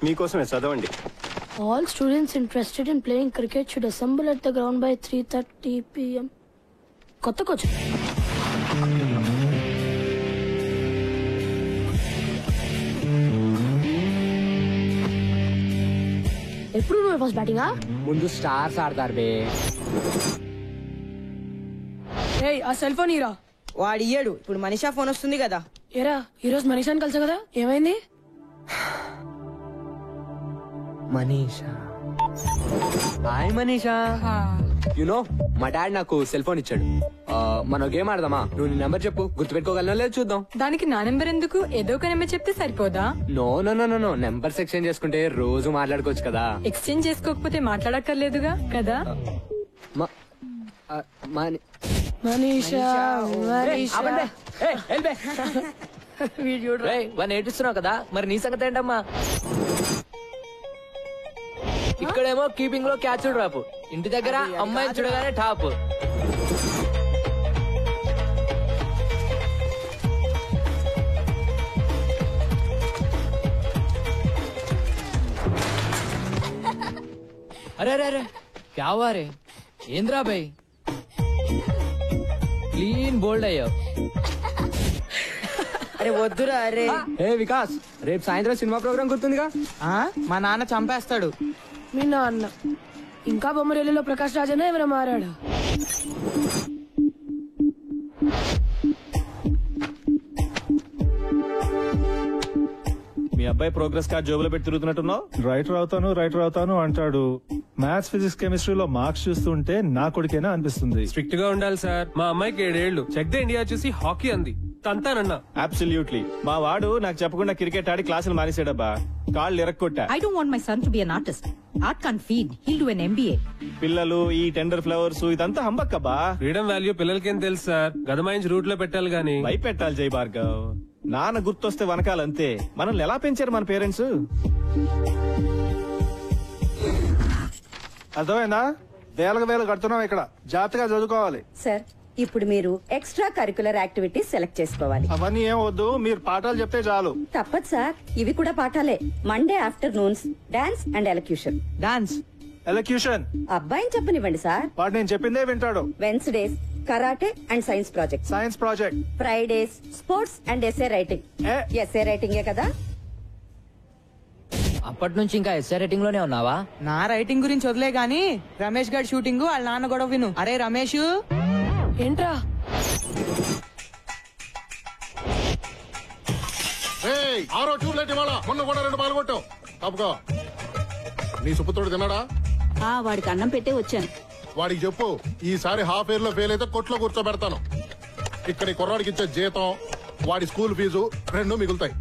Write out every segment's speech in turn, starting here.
మీకోసమే చదవండి. All students interested in playing cricket should assemble at the ground by 3:30 p.m. కొత్త coach. ఎప్పుడు నువ్వు ఫస్ట్ బ్యాటింగా? ముందు స్టార్స్ ఆడతారు బే. ఏయ్ ఆ సెల్ ఫోన్ ఇరా. వాడు ఇయ్యాడు. ఇప్పుడు మనీషా ఫోన్ వస్తుంది కదా. ఏరా ఈరోజు మనీషాని కలిసా కదా, ఏమైంది? మనీషా, హాయ్ మనీషా. యునో మా డాడ్ నాకు సెల్ ఫోన్ ఇచ్చాడు. మనం గేమ్ ఆడదామా? నువ్వు నీ నెంబర్ చెప్పు, గుర్తుపెట్టుకోగలనో లేదు చూద్దాం. దానికి నా నెంబర్ ఎందుకు? ఏదో ఒక నెంబర్ చెప్తే సరిపోదా? No no no no, numbers exchange చేసుకుంటే రోజు మాట్లాడుకోవచ్చు కదా. ఎక్స్చేంజ్ చేసుకోకపోతే మాట్లాడక్కర్లేదుగా కదా. మనీషా వాడిని ఏడుస్తున్నావు కదా, మరి నీ సంగతి ఏంటమ్మా? ఇక్కడేమో కీపింగ్ లో క్యాచ్ డ్రాప్, ఇంటి దగ్గర అమ్మాయిని చూడగానే టాప్. అరే అరే అరే క్యా హువా రే? ఏంద్రా భాయ్, క్లీన్ బోల్డ్ అయ్యావు. అరే వద్దురా. అరే ఏ వికాస్, రేపు సాయంత్రం సినిమా ప్రోగ్రామ్ గుర్తుందిగా? మా నాన్న చంపేస్తాడు. మీ నాన్న ఇంకా బొమ్మరేలిలో ప్రకాష్ రాజనే ఏమైనా మారాడా? మీ అబ్బాయి ప్రోగ్రెస్ కార్డ్ జోబులో పెట్టి తిరుగుతున్నట్టున్నావు. రైటర్ అవుతాను అంటాడు. మ్యాథ్స్, ఫిజిక్స్, కెమిస్ట్రీలో మార్క్స్ చూస్తుంటే నా కొడుకేనా అనిపిస్తుంది. స్ట్రిక్ట్ గా ఉండాలి సార్. మా అమ్మాయికి 7 ఏళ్లు. చెక్ ద ఇండియా చూసి హాకీ అంది, తంతానన్నా. అబ్సల్యూట్లీ. మా వాడు నాకు చెప్పకుండా క్రికెట్ ఆడి క్లాసులు మానేసాడబ్బా. కాళ్ళు ఇరక్కొట్టా. I don't want my son to be an artist. Art can't feed. He'll do an MBA. పిల్లలు ఈ టెండర్ ఫ్లవర్స్ ఇదంతా హంబక్కబ్బా. ఫ్రీడమ్ వాల్యూ పిల్లలకేం తెలుసు సార్. గదమాయించి రూట్ లో పెట్టాలి గానీ. భయపెట్టాలి జై భార్గవ్. నాన్న గుర్తొస్తే వనకాలంతే. మనల్ని ఎలా పెంచారు మన పేరెంట్స్? అర్థమైందా? వేలకు కడుతున్నాం ఇక్కడ. జాగ్రత్తగా చదువుకోవాలి. సార్, ఇప్పుడు మీరు ఎక్స్ట్రా కరికులర్ యాక్టివిటీస్ సెలెక్ట్ చేసుకోవాలి. అవన్నీ ఏం వద్దు, మీరు పాఠాలు చెప్తే చాలు. తప్పదు సార్, ఇవి కూడా పాఠాలే. Monday afternoons dance and elocution. Dance, elocution అబ్బాయిని చెప్పనివ్వండి సార్. వాడు నేను చెప్పిందే వింటాడు. Wednesdays karate and science project. Fridays sports and SA writing. SA రైటింగే కదా? అప్పటి నుంచి ఇంకా ఎస్ఆర్ రైటింగ్ లోనే ఉన్నావా? నా రైటింగ్ గురించి వదిలే గాని రమేష్ గారి షూటింగ్ వాళ్ళ నాన్న గొడవ విను. అరే రమేష్, ఏంట్రా? ఆరో ట్యూబ్లైట్ ఇవాళ, మొన్న కూడా 2 పాలు కొట్టావు. తప్పుకో. నీ సుపుత్రుడు తిన్నాడా? వాడికి అన్నం పెట్టే వచ్చాను. వాడికి చెప్పు, ఈసారి హాఫ్ ఇయర్ లో ఫెయిల్ అయితే కొట్లో కూర్చోబెడతాను. ఇక్కడ కుర్రాడికి ఇచ్చే జీతం, వాడి స్కూల్ ఫీజు 2 మిగులుతాయి.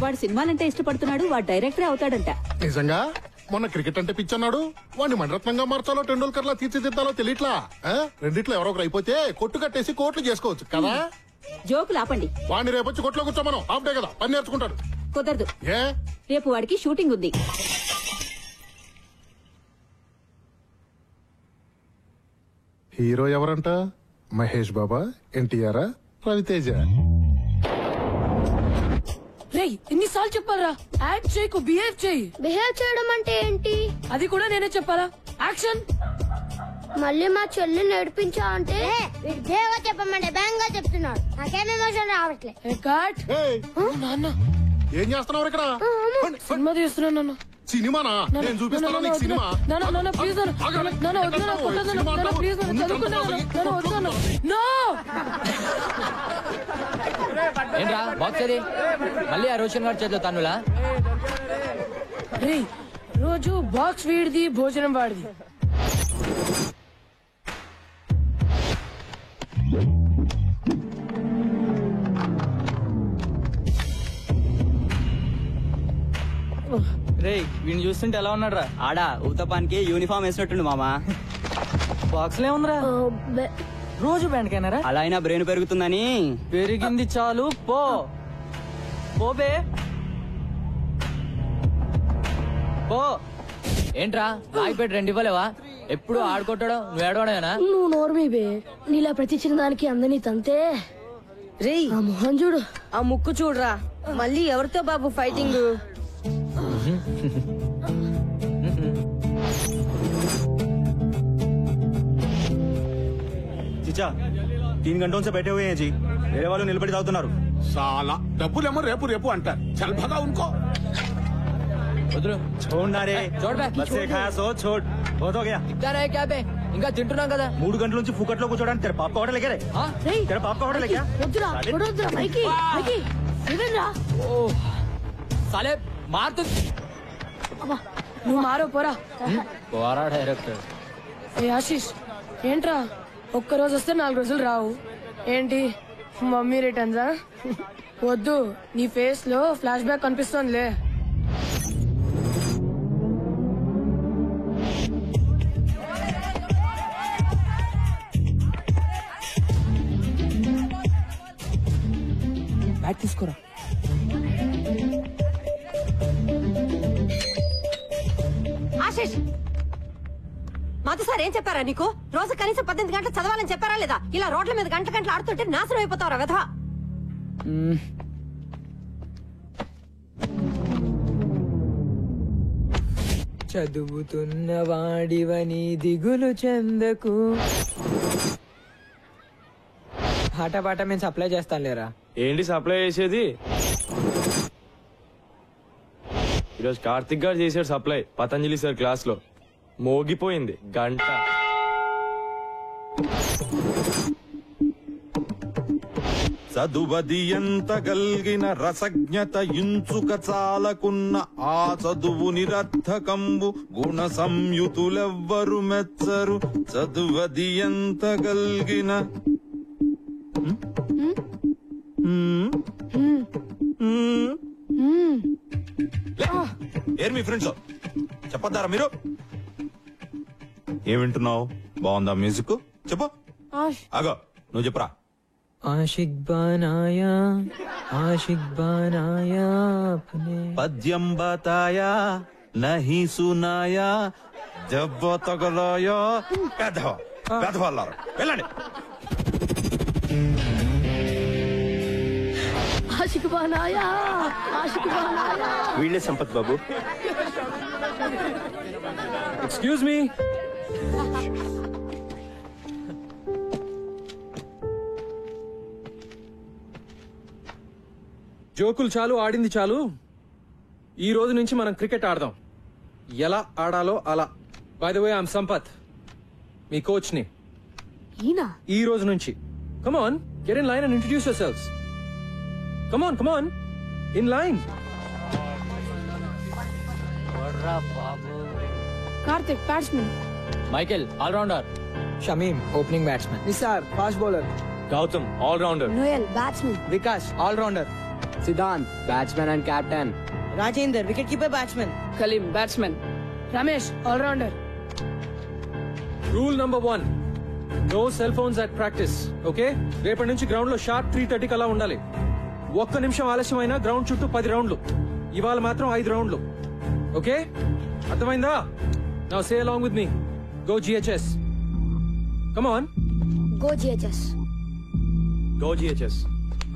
వాడు సినిమాలంటే ఇష్టపడుతున్నాడు. వాడు డైరెక్టరే అవుతాడంట. నిజంగా? మొన్న క్రికెట్ అంటే పిచ్చన్నాడు. వాడిని మణరత్నంగా మార్చాలో టెండూల్కర్ లా తీర్చిదిద్దాలో తెలియట్లా. రెండిట్లో ఎవరో ఒకరు అయిపోతే కొట్టు కట్టేసి కోట్లు చేసుకోవచ్చు కదా. జోకులు ఆపండి. వాడిని రేపొచ్చి కొట్లో కూర్చోమను. హాఫ్ డే కదా, పని నేర్చుకుంటాడు. కుదరదు. ఏ? రేపు వాడికి షూటింగ్ ఉంది. హీరో ఎవరంట? మహేష్ బాబా, ఎన్టీఆర్, రవితేజ? రేయ్ ఎన్నిసార్లు చెప్పాలరా? యాక్ట్ చేయకు, బిహేవ్ చేయి. బిహేవ్ చేయడం అంటే ఏంటి? అది కూడా నేనే చెప్పాలా? యాక్షన్. మళ్ళీ మా చెల్లి నడిపించా అంటే విద్యగా చెప్పమంటే బ్యాంగా చెప్తున్నాడు. నాకేం ఎమోషన్ రావట్లేదు. నాన్న ఏం చేస్తున్నావు ఇక్కడ? సినిమా తీస్తున్నాను నాన్న. సినిమానా? నేను చూపిస్తాను నీకు సినిమా. ప్లీజ్ ఏంట్రా బాక్స్ అది? మళ్ళీ ఆ రోషన్ గారి చేతిలో తన్నులా? రే రోజు బాక్స్ వీడిది, భోజనం వాడిది. రే వీడిని చూస్తుంటే ఎలా ఉన్నాడు రా? ఆడా ఊతపానికి యూనిఫామ్ వేసినట్టుండు మామా. బాక్స్ లో ఉందిరా. రోజు బ్యాండ్కైనారా? అలా అయినా బ్రెయిన్ పెరుగుతుందని. పెరిగింది చాలు, పో పోబే పో. ఏంట్రా రాయిపేట 2 ఇవ్వలేవా? ఎప్పుడు ఆడుకుంటాడో నువ్వు ఏడవడమేనా? నువ్వు నోర్మీ బే. నీలా ప్రతి చిన్న దానికి అందరినీ తంతే. రే ఆ మొహం చూడు, ఆ ముక్కు చూడరా. మళ్ళీ ఎవరితో బాబు ఫైటింగ్? చిచా 3 घंटों से बैठे हुए हैं जी వేరే వాళ్ళు నిలబడి తాగుతున్నారు చాలా డబ్బులేమో రేపు రేపు అంటారు చల్ భగా ఉన్కో छोड़ना रे छोड़ बे, बस से खाया सो छोड़ बहुत हो गया ఇద్దా రే క్యాబే ఇంకా తింటున్నాం కదా 3 గంటల నుంచి ఫుకట్లో కూర్చోడానికి तेरे बाप का ऑर्डर लेके रे तेरे बाप का ऑर्डर लेके వద్దురా వద్దురా మైకి మైకి ఇదేంరా సాలే మారుతు అబ్బా నువ్వు మారో పోరా పోరా డైరెక్టర్ ఏ ఆశీష్ ఏంట్రా ఒక్క రోజు వస్తే 4 రోజులు రావు ఏంటి మమ్మీ రిటర్న్సా వద్దు నీ ఫేస్ లో ఫ్లాష్ బ్యాక్ కనిపిస్తోందిలే బ్యాగ్ తీసుకోరా. ఆశీష్ మాధు సార్ ఏం చెప్పారా నీకు? రోజు కనీసం 18 గంటలు చదవాలని చెప్పారా లేదా? ఇలా రోడ్ల మీద గంట గంటలు ఆడుతుంటే నాశనం అయిపోతావురా వెధవా. చదువుతున్న వాడివని దిగులు చెందకు. పాట పాట మేము సప్లై చేస్తాం లేరా. ఏంటి సప్లై చేసేది? ఈరోజు కార్తిక్ గారు చేసాడు సప్లై పతంజలి సార్ క్లాస్ లో. మోగిపోయింది గంట. చదువది ఎంత గల్గిన రసజ్ఞత ఇంచుక చాలకున్న ఆ చదువు నిరర్థకంబు గుణ సంయుతులెవ్వరు మెచ్చరు. చదువది ఎంత గల్గిన ఏర్ మీ ఫ్రెండ్స్ చెప్పొద్దారా మీరు? ఏం వింటున్నావు? బాగుందా మ్యూజిక్? చెప్పు. ఆగో నువ్వు చెప్పరా. ఆషిక్ బానాయా పద్యం బతాయా నహి సునాయా జబ్బ తగలాయా. పెద్దవాళ్ళారు వెళ్ళండి. ఆషిక్ బానాయా ఆషిక్ బానాయా. వీళ్ళే సంపత్ బాబు. Excuse me. జోకులు చాలు, ఆడింది చాలు. ఈ రోజు నుంచి మనం క్రికెట్ ఆడదాం. ఎలా ఆడాలో అలా. By the way I'm Sampath, మీ కోచ్ ని. ఈ రోజు నుంచి come on, get in line and introduce yourselves. Come on, come on, in line. Karthik batsmen. Michael allrounder. Shamim opening batsmen. Nisar fast bowler. Gautam allrounder. Noel batsmen. Vikas allrounder. Siddhant batsmen and captain. Rajender wicket keeper batsmen. Kaleem batsmen. Ramesh allrounder. Rule number 1, no cell phones at practice. Okay, రేపటి నుంచి ground లో sharp 3:30 అలా ఉండాలి. ఒక్క నిమిషం ఆలస్యమైనా ground చుట్టూ 10 రౌండ్లు. ఇవాళ మాత్రం 5 రౌండ్లు. ఓకే, అర్థమైందా? Now say along with me. Go GHS. Come on. Go GHS. Go GHS.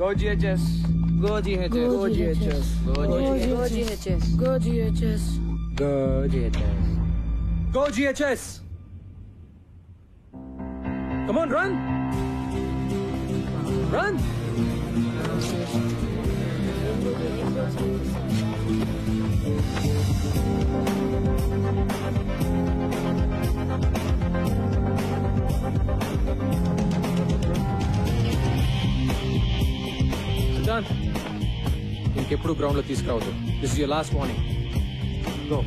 Go GHS. Go GHS. Go GHS. Go GHS. Go GHS. Go GHS. Go GHS. Come on, run. Run. Siddhant, ఇంకెప్పుడు ground లో తీసుకురావద్దు. This is your last warning. Go.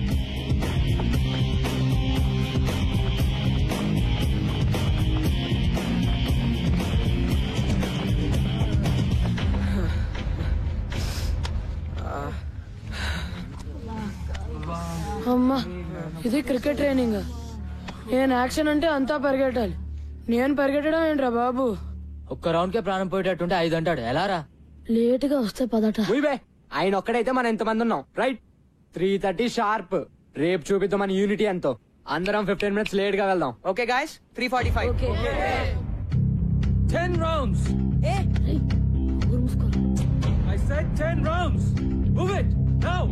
అమ్మా, ఇది cricket training. నేను action అంటే అంతా పరిగెట్టాలి. నేను పరిగెట్టడం ఏంట్రా బాబు? ఒక్క రౌండ్ కే ప్రాణం పోయేటట్టుంటే 5 అంటాడు. ఎలా రా? లేట్ గా వస్తే పదట. ఆయన ఒక్కడైతే మనం ఎంతమంది ఉన్నాం, రైట్? 3:30 షార్ప్. రేపు చూపిద్దాం మన యూనిటీ ఎంతో. అందరం 15 minutes లేట్ గా వెళ్దాం. Okay guys, 3:45. 10 rounds. I said 10 rounds. Move it now.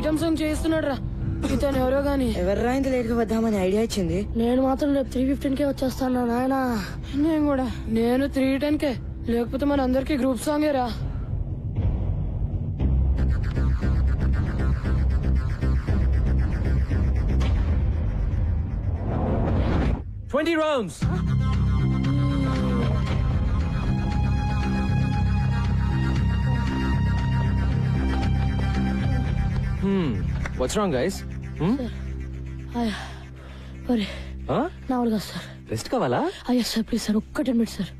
Item song చేస్తున్నాడు రా. ఇతను ఎవరో గాని ఎవర్రా ఇంత లేట్ గా వద్దామని ఐడియా ఇచ్చింది. నేను మాత్రం రేపు 3:15 వచ్చేస్తాను నాయన. నేను కూడా. నేను 3:10 లేకపోతే మన అందరికి గ్రూప్ సాంగే రా. Twenty rounds. What's wrong, guys? నా వల్ల కాదు సార్. రెస్ట్ కావాలా? అయ్యా సార్ ప్లీజ్ సార్, ఒక్క 10 minutes సార్.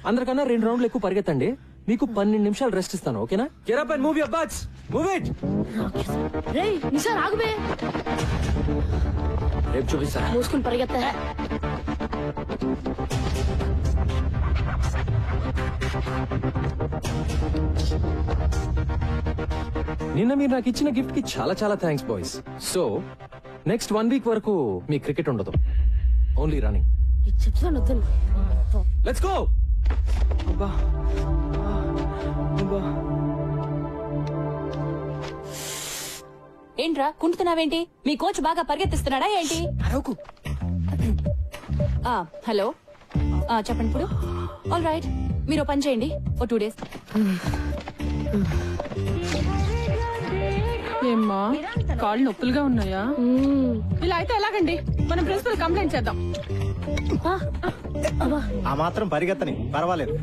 అందరికన్నా 2 రౌండ్లు ఎక్కువ పరిగెత్తండి. మీకు 12 నిమిషాలు రెస్ట్ ఇస్తాను, ఓకేనా? Get up and move your butts. Move it. రేయ్ నిసార్ ఆగుబే. రేపు చూపిస్తా. మూసుకుని పరిగెత్తా. నిన్న మీరు నాకు ఇచ్చిన గిఫ్ట్ కి చాలా చాలా thanks boys. So next 1 week వరకు మీ క్రికెట్ ఉండదు, ఓన్లీ రన్నింగ్. చెప్తాను వద్దని. Let's go. ఏంట్రా కుంటున్నావేంటి? మీ కోచ్ బాగా పరిగెత్తిస్తున్నాడా ఏంటి? హలో చెప్పండి ఇప్పుడు. ఆల్ రైట్, మీరు పని చేయండి ఓ 2 days. ఏమ్మా కాళ్ళు నొప్పులుగా ఉన్నాయా? ఇలా అయితే ఎలాగండి? మనం ప్రిన్సిపల్ కంప్లైంట్ చేద్దాం. ఆ మాత్రం పరిగెత్తని పర్వాలేదు.